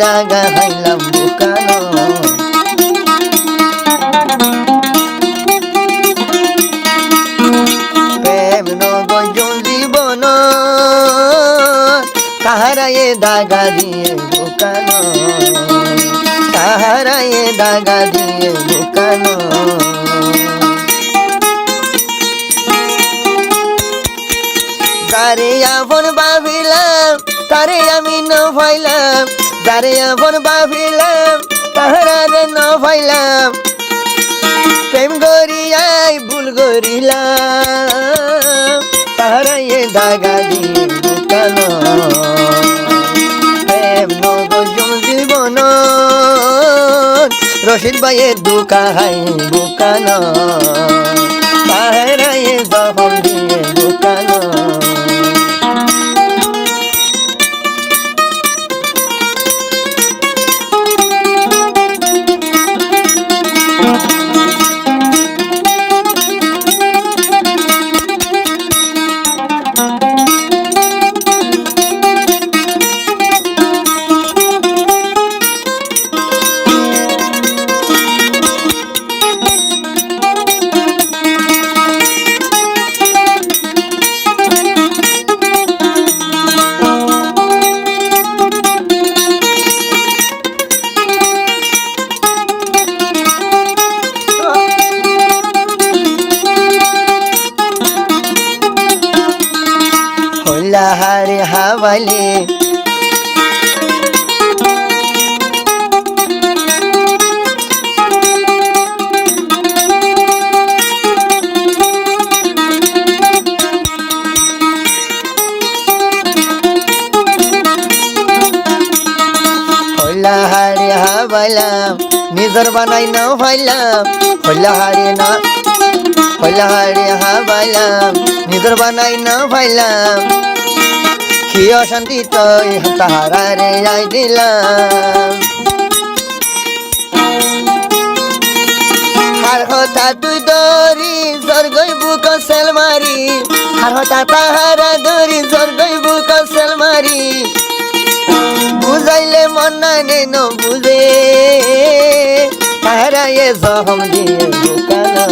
দাগা খাইলাম বুকানো প্রেম নগজল জীবন কাহারায়ে দাগা দিয়ে বুকানো কাহারায়ে দাগা দিয়ে বুকানো তারে আপন ভাবিলাম তারে আমি ন পাইলাম তারে আপন ভাবিলাম তাহারে ন পাইলাম প্রেম করিয়াই ভুল করিলাম তাহারায়ে দাগা দিয়ে বুকানো প্রেম নগজল জীবন রশিদ ভাইয়ের দুকা হাই বুকানো তাহারায়ে জখম দিয়ে বুকানো হারে হাওয়ালে হারে হাওয়ালাম নিজর বানাই না ফাইলাম হারে না হারে হাওয়ালাম নিজর বানাই না ফাইলাম কি অশান্তি তই তাহারে যাই দিলাম হার হতা তুই দরি জর্গই বুক সেল মারি হার হতা তাহারা দরি জর্গই বুক সেল মারি বুঝাইলে মন নাই ন বুঝে তাহারা এ জখম দিয়ে বুকানো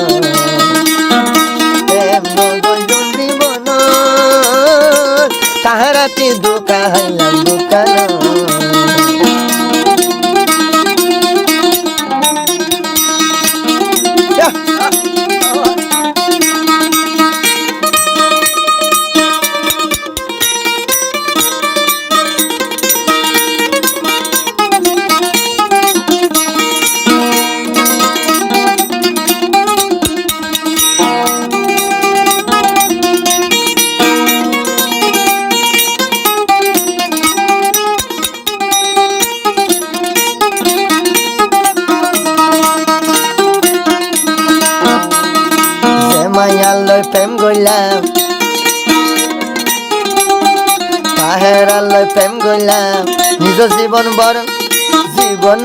তাহারাতে দুকা হাইলাম বুকানো মায়ালয় প্রেম গইলাম তাহেরালয় প্রেম গইলাম নিজ জীবন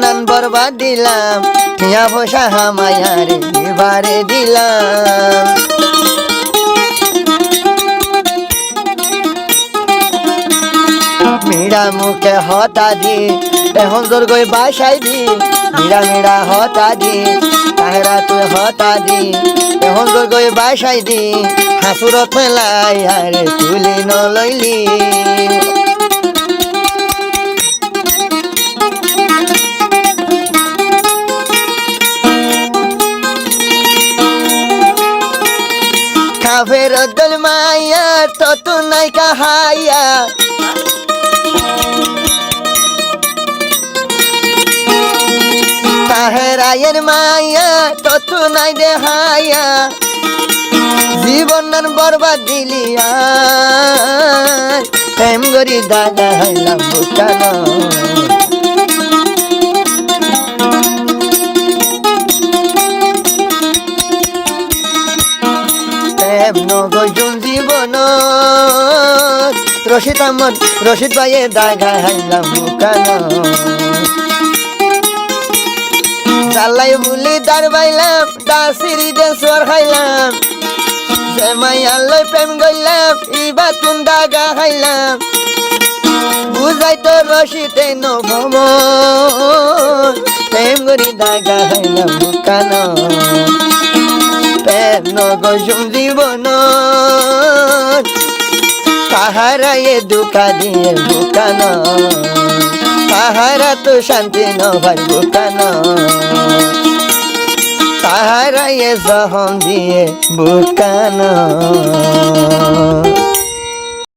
নান বরবাদ দিলাম টিয়া পয়সা হামায়ারে এবারে দিলাম মিড়া মুখে হতা দি এখন জোর গই বাসাই দি মিড়া মিড়া হতা দি তাহেরা তুই হতা দি এখন জোর গই বাসাই দি হাসুরত মেলাই আরে তুলি নলইলি কাফের দল মায়া তত নাই কাহাইয়া তাহেরায়ের মায়া তত নাই দেহায়া জীবন নান বরবাদ দিলিয়া প্রেম গরি দাগা হাইলাম বুকানো প্রেম নগজল জীবন রশিদ ভাইয়ে দাগা হাইলাম বুকানো চালাই বুলি দার বাইলাম দাসিরি দেশর খাইলাম যে মাইয়ালয় প্রেম গইলাম ইবা তুন দাগা খাইলাম বুঝাই তো রশিতে নভম প্রেম করি দাগা হাইলাম বুকান প্রেম নগজুম জীবন তাহারা এ দুঃখা দিয়ে বুকান তাহারা তো শান্তি নভার বুকান তাহারা এ জহম দিয়ে বুকান